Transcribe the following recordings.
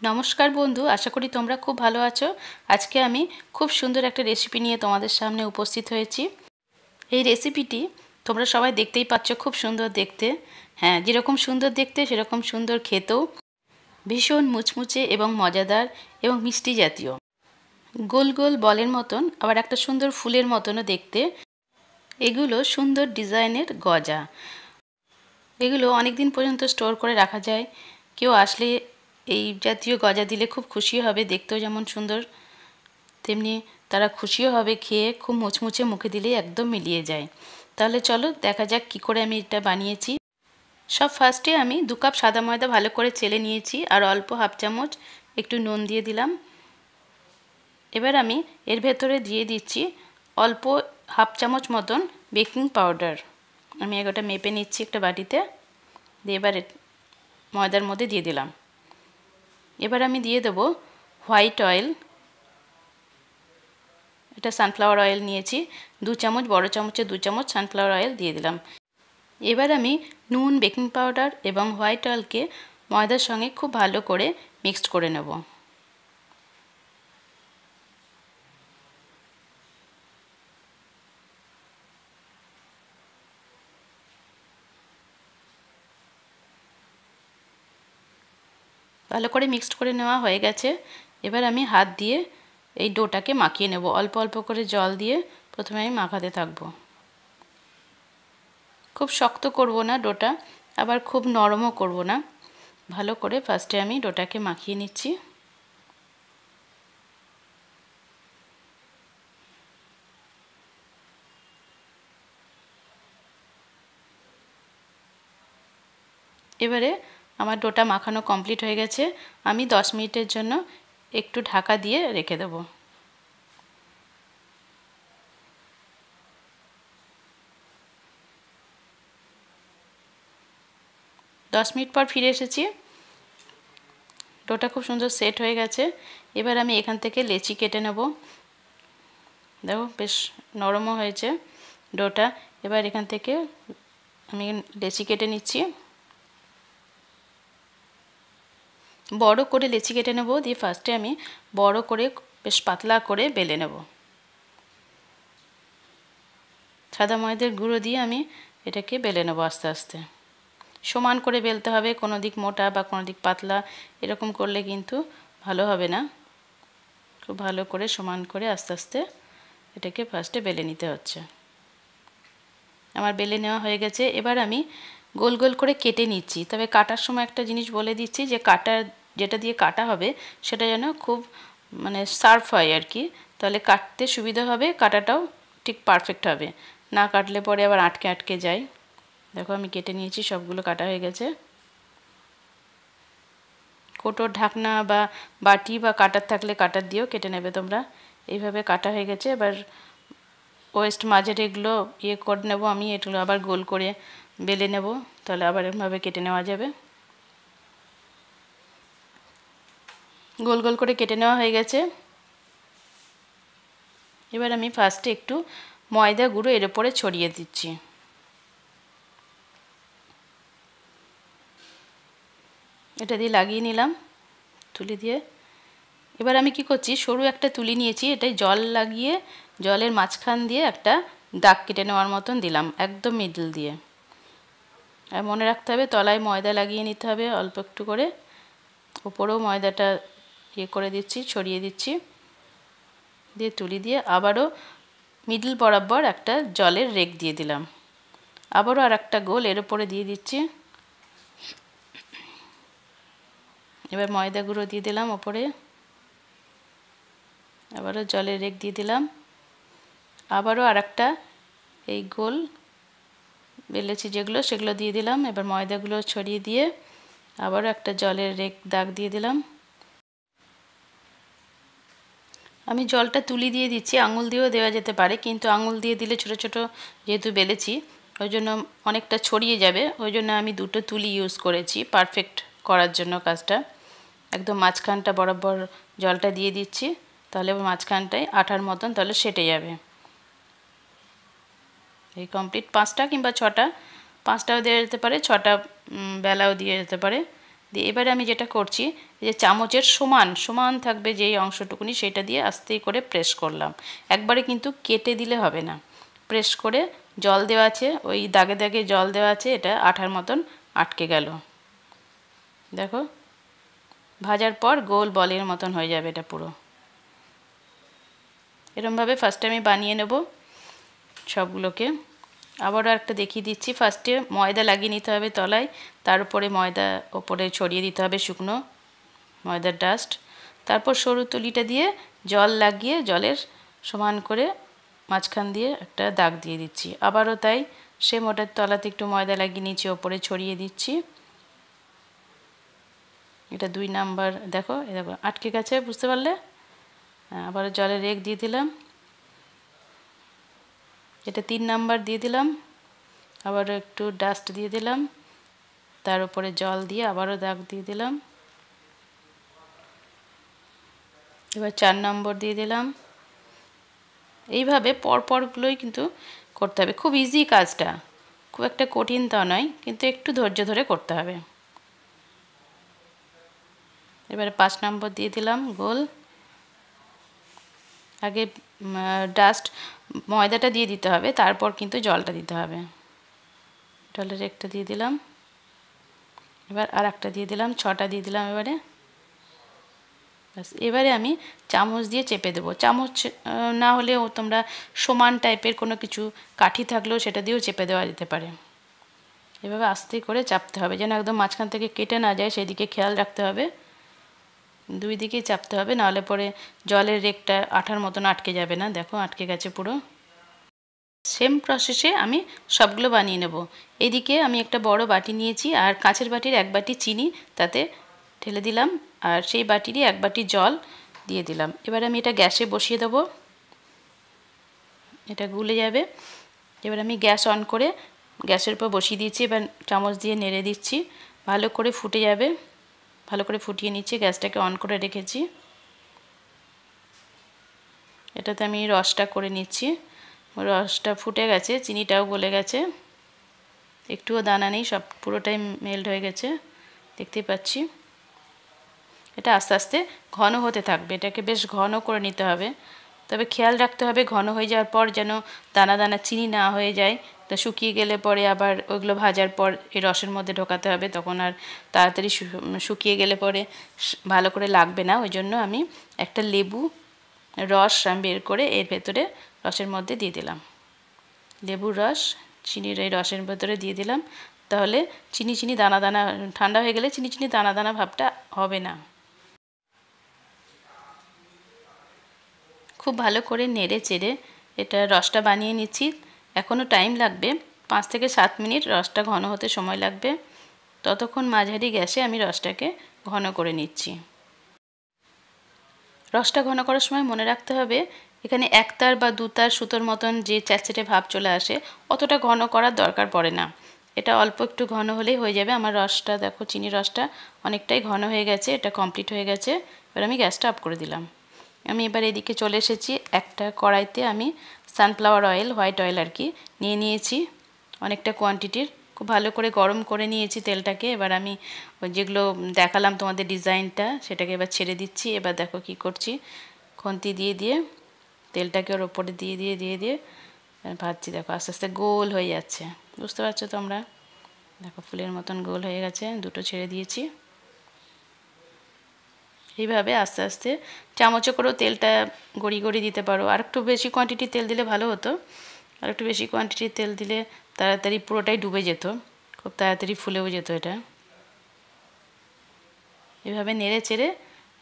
নমস্কার বন্ধু, আশা করি তোমরা খুব ভালো আছো। আজকে আমি খুব সুন্দর একটা রেসিপি নিয়ে তোমাদের সামনে উপস্থিত হয়েছি। এই রেসিপিটি তোমরা সবাই দেখতেই পাচ্ছ, খুব সুন্দর দেখতে। হ্যাঁ, যেরকম সুন্দর দেখতে সেরকম সুন্দর খেতেও। ভীষণ মুচমুচে এবং মজাদার এবং মিষ্টি জাতীয়। গোল গোল বলের মতন, আবার একটা সুন্দর ফুলের মতনও দেখতে। এগুলো সুন্দর ডিজাইনের গজা। এগুলো অনেক দিন পর্যন্ত স্টোর করে রাখা যায়। কেউ আসলে এই জাতীয় গজা দিলে খুব খুশি হবে, দেখতেও যেমন সুন্দর তেমনি তারা খুশিও হবে, খেয়ে খুব মুচমুচে মুখে দিলেই একদম মিলিয়ে যায়। তাহলে চলো দেখা যাক কী করে আমি এটা বানিয়েছি। সব ফার্স্টে আমি 2 কাপ সাদা ময়দা ভালো করে চেলে নিয়েছি, আর অল্প হাফ চামচ একটু নুন দিয়ে দিলাম। এবার আমি এর ভেতরে দিয়ে দিচ্ছি অল্প হাফ চামচ মতন বেকিং পাউডার। আমি এগোটা মেপে নিচ্ছি একটা বাটিতে, দিয়ে এবার ময়দার মধ্যে দিয়ে দিলাম। এবার আমি দিয়ে দেবো হোয়াইট অয়েল। এটা সানফ্লাওয়ার অয়েল নিয়েছি, 2 চামচ, বড় চামচে 2 চামচ সানফ্লাওয়ার অয়েল দিয়ে দিলাম। এবার আমি নুন, বেকিং পাউডার এবং হোয়াইট অয়েলকে ময়দার সঙ্গে খুব ভালো করে মিক্সড করে নেব। ভালো করে মিক্সড করে নেওয়া হয়ে গেছে। এবার আমি হাত দিয়ে এই ডোটাকে মাখিয়ে নেব। অল্প অল্প করে জল দিয়ে প্রথমে আমি মাখাতে থাকবো। খুব শক্ত করব না ডোটা, আবার খুব নরমও করব না। ভালো করে ফার্স্টে আমি ডোটাকে মাখিয়ে নিচ্ছি। এবারে আমার ডোটা মাখানো কমপ্লিট হয়ে গেছে। আমি 10 মিনিটের জন্য একটু ঢাকা দিয়ে রেখে দেব। দশ মিনিট পর ফিরে এসেছি। ডোটা খুব সুন্দর সেট হয়ে গেছে। এবার আমি এখান থেকে লেচি কেটে নেব। দেখো বেশ নরমও হয়েছে ডোটা। এবার এখান থেকে আমি লেচি কেটে নিচ্ছি। বড় করে লেচি কেটে নেব, দিয়ে ফার্স্টে আমি বড় করে বেশ পাতলা করে বেলে নেব। সাদা ময়দার গুঁড়ো দিয়ে আমি এটাকে বেলে নেব আস্তে আস্তে। সমান করে বেলতে হবে, কোনো দিক মোটা বা কোনো দিক পাতলা এরকম করলে কিন্তু ভালো হবে না। খুব ভালো করে সমান করে আস্তে আস্তে এটাকে ফার্স্টে বেলে নিতে হচ্ছে। আমার বেলে নেওয়া হয়ে গেছে। এবার আমি গোল গোল করে কেটে নিচ্ছি। তবে কাটার সময় একটা জিনিস বলে দিচ্ছি, যে যেটা দিয়ে কাটা হবে সেটা যেন খুব শার্প হয় আর কি, তাহলে কাটতে সুবিধা হবে, কাটাটাও ঠিক পারফেক্ট হবে। না কাটলে পরে আবার আটকে আটকে যায়। দেখো আমি কেটে নিয়েছি, সবগুলো কাটা হয়ে গেছে। কোটোর ঢাকনা বা বাটি বা কাটার থাকলে কাটার দিয়েও কেটে নেবে তোমরা। এইভাবে কাটা হয়ে গেছে। এবার ওয়েস্ট মাঝের এগুলো করে নেব আমি, এগুলো আবার গোল করে বেলে নেব, তাহলে আবার এভাবে কেটে নেওয়া যাবে। গোল গোল করে কেটে নেওয়া হয়ে গেছে। এবার আমি ফার্স্টে একটু ময়দা গুঁড়ো এর উপরে ছড়িয়ে দিচ্ছি। এটা দিয়ে লাগিয়ে নিলাম তুলি দিয়ে। এবার আমি কি করছি, সরু একটা তুলি নিয়েছি, এটাই জল লাগিয়ে জলের মাঝখান দিয়ে একটা দাগ কেটে নেওয়ার মতন দিলাম, একদম মিডল দিয়ে। আর মনে রাখতে হবে তলায় ময়দা লাগিয়ে নিতে হবে অল্প একটু করে। উপরেও ময়দাটা করে দিচ্ছি, ছড়িয়ে দিচ্ছি, দিয়ে তুলি দিয়ে আবারও মিডল বরাবর একটা জলের রেক দিয়ে দিলাম। আবারও আর একটা গোল এর উপরে দিয়ে দিচ্ছি। এবার ময়দা গুঁড়ো দিয়ে দিলাম ওপরে, আবারও জলের রেক দিয়ে দিলাম। আবারও আর একটা এই গোল বেলেছি যেগুলো সেগুলো দিয়ে দিলাম। এবার ময়দাগুলো ছড়িয়ে দিয়ে আবারও একটা জলের রেক দাগ দিয়ে দিলাম। আমি জলটা তুলি দিয়ে দিচ্ছি, আঙুল দিয়েও দেওয়া যেতে পারে, কিন্তু আঙুল দিয়ে দিলে ছোট ছোট যেহেতু বেলেছি ওই জন্য অনেকটা ছড়িয়ে যাবে, ওই জন্য আমি দুটো তুলি ইউজ করেছি পারফেক্ট করার জন্য কাজটা। একদম মাঝখানটা বরাবর জলটা দিয়ে দিচ্ছি, তাহলে মাঝখানটায় আঠার মতন তাহলে সেটে যাবে। এই কমপ্লিট। 5টা কিংবা 6টা, 5টাও দেওয়া যেতে পারে, 6টা বেলাও দিয়ে যেতে পারে। দিয়ে এবারে আমি যেটা করছি, যে চামচের সমান সমান থাকবে যেই অংশটুকুনি সেটা দিয়ে আস্তে করে প্রেস করলাম। একবারে কিন্তু কেটে দিলে হবে না, প্রেস করে জল দেওয়া আছে, ওই দাগে দাগে জল দেওয়া আছে, এটা আঠার মতন আটকে গেল। দেখো ভাজার পর গোল বলের মতন হয়ে যাবে এটা পুরো। এরমভাবে ফার্স্টে আমি বানিয়ে নেব সবগুলোকে। আবারও একটা দেখিয়ে দিচ্ছি। ফার্স্টে ময়দা লাগিয়ে নিতে হবে তলায়, তার উপরে ময়দা ওপরে ছড়িয়ে দিতে হবে শুকনো ময়দার ডাস্ট। তারপর সরু তুলিটা দিয়ে জল লাগিয়ে জলের সমান করে মাঝখান দিয়ে একটা দাগ দিয়ে দিচ্ছি। আবারও তাই, সে মোটার তলাতে একটু ময়দা লাগিয়ে নিচে ওপরে ছড়িয়ে দিচ্ছি। এটা 2 নাম্বার। দেখো দেখো আটকে গেছে, বুঝতে পারলে? আবার জলের রেক দিয়ে দিলাম। এটা 3 নাম্বার দিয়ে দিলাম। আবার একটু ডাস্ট দিয়ে দিলাম, তার উপরে জল দিয়ে আবারও দাগ দিয়ে দিলাম। এবার 4 নম্বর দিয়ে দিলাম। এইভাবে পরপরগুলোই কিন্তু করতে হবে। খুব ইজি কাজটা, খুব একটা কঠিন তা নয়, কিন্তু একটু ধৈর্য ধরে করতে হবে। এবারে 5 নম্বর দিয়ে দিলাম গোল। আগে ডাস্ট ময়দাটা দিয়ে দিতে হবে, তারপর কিন্তু জলটা দিতে হবে। জলের একটা দিয়ে দিলাম, এবার আর একটা দিয়ে দিলাম, 6টা দিয়ে দিলাম এবারে। এবারে আমি চামচ দিয়ে চেপে দেবো। চামচ না হলেও তোমরা সমান টাইপের কোনো কিছু কাঠি থাকলেও সেটা দিয়েও চেপে দেওয়া যেতে পারে। এভাবে আস্তে করে চাপতে হবে, যেন একদম মাঝখান থেকে কেটে না যায়, সেদিকে খেয়াল রাখতে হবে। 2 দিকেই চাপতে হবে, নাহলে পরে জলের রেকটা আঠার মতন আটকে যাবে না। দেখো আটকে গেছে পুরো। সেম প্রসেসে আমি সবগুলো বানিয়ে নেব। এদিকে আমি একটা বড় বাটি নিয়েছি, আর কাঁচের বাটির 1 বাটি চিনি তাতে ঢেলে দিলাম, আর সেই বাটিরই 1 বাটি জল দিয়ে দিলাম। এবার আমি এটা গ্যাসে বসিয়ে দেবো, এটা গুলে যাবে। এবার আমি গ্যাস অন করে গ্যাসের উপর বসিয়ে দিয়েছি। এবার চামচ দিয়ে নেড়ে দিচ্ছি, ভালো করে ফুটে যাবে। ভালো করে ফুটিয়ে নিচ্ছি, গ্যাসটাকে অন করে রেখেছি। এটাতে আমি রসটা করে নিচ্ছি। রসটা ফুটে গেছে, চিনিটাও গলে গেছে, একটুও দানা নেই, সব পুরোটাই মেল্ট হয়ে গেছে, দেখতেই পাচ্ছি। এটা আস্তে আস্তে ঘন হতে থাকবে, এটাকে বেশ ঘন করে নিতে হবে। তবে খেয়াল রাখতে হবে ঘন হয়ে যাওয়ার পর যেন দানা দানা চিনি না হয়ে যায়। তা শুকিয়ে গেলে পরে আবার ওইগুলো ভাজার পর এই রসের মধ্যে ঢোকাতে হবে, তখন আর তাড়াতাড়ি শুকিয়ে গেলে পরে ভালো করে লাগবে না। ওই জন্য আমি একটা লেবু রস বের করে এর ভেতরে রসের মধ্যে দিয়ে দিলাম। লেবুর রস চিনির এই রসের ভেতরে দিয়ে দিলাম, তাহলে চিনি চিনি দানা দানা, ঠান্ডা হয়ে গেলে চিনি চিনি দানা দানা ভাবটা হবে না। খুব ভালো করে নেড়ে চেড়ে এটা রসটা বানিয়ে নিচ্ছি। এখনও টাইম লাগবে, 5 থেকে 7 মিনিট রসটা ঘন হতে সময় লাগবে। ততক্ষণ মাঝারি গ্যাসে আমি রসটাকে ঘন করে নিচ্ছি। রসটা ঘন করার সময় মনে রাখতে হবে, এখানে 1 তার বা 2 তার সুতোর মতন যে চ্যাটচ্যাটে ভাব চলে আসে, অতটা ঘন করার দরকার পড়ে না। এটা অল্প একটু ঘন হলেই হয়ে যাবে। আমার রসটা দেখো, চিনি রসটা অনেকটাই ঘন হয়ে গেছে, এটা কমপ্লিট হয়ে গেছে। এবার আমি গ্যাসটা অফ করে দিলাম। আমি এবার এদিকে চলে এসেছি। একটা কড়াইতে আমি সানফ্লাওয়ার অয়েল, হোয়াইট অয়েল আর কি, নিয়ে নিয়েছি অনেকটা কোয়ান্টিটির। খুব ভালো করে গরম করে নিয়েছি তেলটাকে। এবার আমি যেগুলো দেখালাম তোমাদের ডিজাইনটা, সেটাকে এবার ছেড়ে দিচ্ছি। এবার দেখো কি করছি, খুন্তি দিয়ে দিয়ে তেলটাকে ওর ওপরে দিয়ে দিয়ে দিয়ে দিয়ে ভাজছি। দেখো আস্তে আস্তে গোল হয়ে যাচ্ছে, বুঝতে পারছো তোমরা? দেখো ফুলের মতন গোল হয়ে গেছে, দুটো ছেড়ে দিয়েছি। এইভাবে আস্তে আস্তে চামচে করেও তেলটা গড়ি গড়ি দিতে পারো। আর একটু বেশি কোয়ান্টিটির তেল দিলে ভালো হতো, আর একটু বেশি কোয়ান্টিটির তেল দিলে তাড়াতাড়ি পুরোটাই ডুবে যেত, খুব তাড়াতাড়ি ফুলেও যেত এটা। এভাবে নেড়ে চেড়ে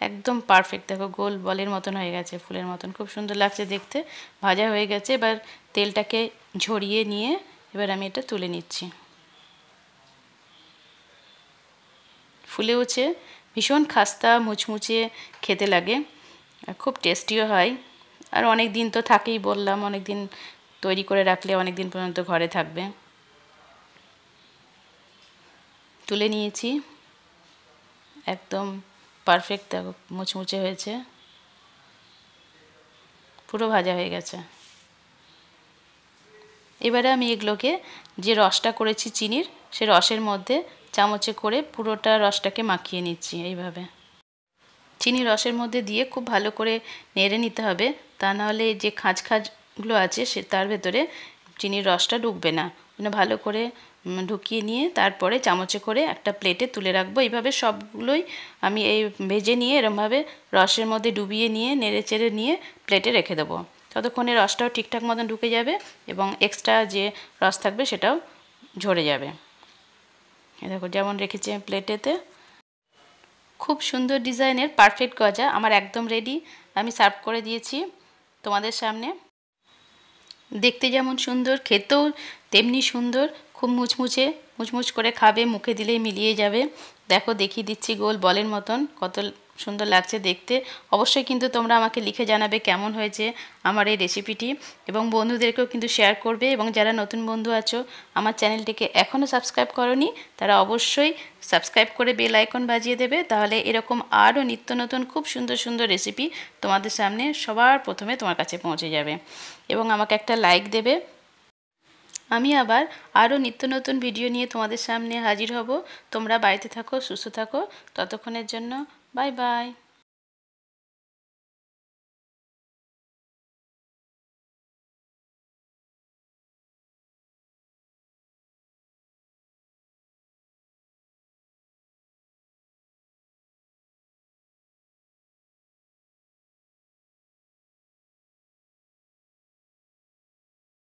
একদম পারফেক্ট, দেখো গোল বলের মতন হয়ে গেছে, ফুলের মতন, খুব সুন্দর লাগছে দেখতে। ভাজা হয়ে গেছে। এবার তেলটাকে ঝরিয়ে নিয়ে এবার আমি এটা তুলে নিচ্ছি। ফুলেওছে, ভীষণ খাস্তা মুচমুচে খেতে লাগে, আর খুব টেস্টিও হয়। আর অনেক দিন তো থাকেই, বললাম অনেক দিন তৈরি করে রাখলে অনেক দিন পর্যন্ত ঘরে থাকবে। তুলে নিয়েছি, একদম পারফেক্ট, দেখো মুচমুচে হয়েছে, পুরো ভাজা হয়ে গেছে। এবারে আমি এগুলোকে যে রসটা করেছি চিনির, সে রসের মধ্যে চামচে করে পুরোটা রসটাকে মাখিয়ে নিচ্ছি এইভাবে। চিনি রসের মধ্যে দিয়ে খুব ভালো করে নেড়ে নিতে হবে, তা নাহলে যে খাঁজগুলো আছে সে তার ভেতরে চিনির রসটা ঢুকবে না। ভালো করে ঢুকিয়ে নিয়ে তারপরে চামচে করে একটা প্লেটে তুলে রাখবো। এইভাবে সবগুলোই আমি এই ভেজে নিয়ে এরমভাবে রসের মধ্যে ডুবিয়ে নিয়ে নেড়ে চেড়ে নিয়ে প্লেটে রেখে দেবো। ততক্ষণে রসটাও ঠিকঠাক মতন ঢুকে যাবে এবং এক্সট্রা যে রস থাকবে সেটাও ঝরে যাবে। দেখো যেমন রেখেছি প্লেটেতে। খুব সুন্দর ডিজাইনের পারফেক্ট গজা আমার একদম রেডি। আমি সার্ভ করে দিয়েছি তোমাদের সামনে। দেখতে যেমন সুন্দর, খেতেও তেমনি সুন্দর, খুব মুচমুচে মুচমুচ করে খাবে, মুখে দিলেই মিলিয়ে যাবে। দেখো দেখিয়ে দিচ্ছি গোল বলের মতন, কত সুন্দর লাগছে দেখতে। অবশ্যই কিন্তু তোমরা আমাকে লিখে জানাবে কেমন হয়েছে আমার এই রেসিপিটি, এবং বন্ধুদেরকেও কিন্তু শেয়ার করবে। এবং যারা নতুন বন্ধু আছো আমার চ্যানেলটিকে এখনও সাবস্ক্রাইব করোনি তারা অবশ্যই সাবস্ক্রাইব করে বেল আইকন বাজিয়ে দেবে, তাহলে এরকম আরও নিত্য নতুন খুব সুন্দর সুন্দর রেসিপি তোমাদের সামনে সবার প্রথমে তোমার কাছে পৌঁছে যাবে। এবং আমাকে একটা লাইক দেবে। আমি আবার আরও নিত্য নতুন ভিডিও নিয়ে তোমাদের সামনে হাজির হব। তোমরা বাড়িতে থাকো, সুস্থ থাকো, ততক্ষণের জন্য বাই বাই।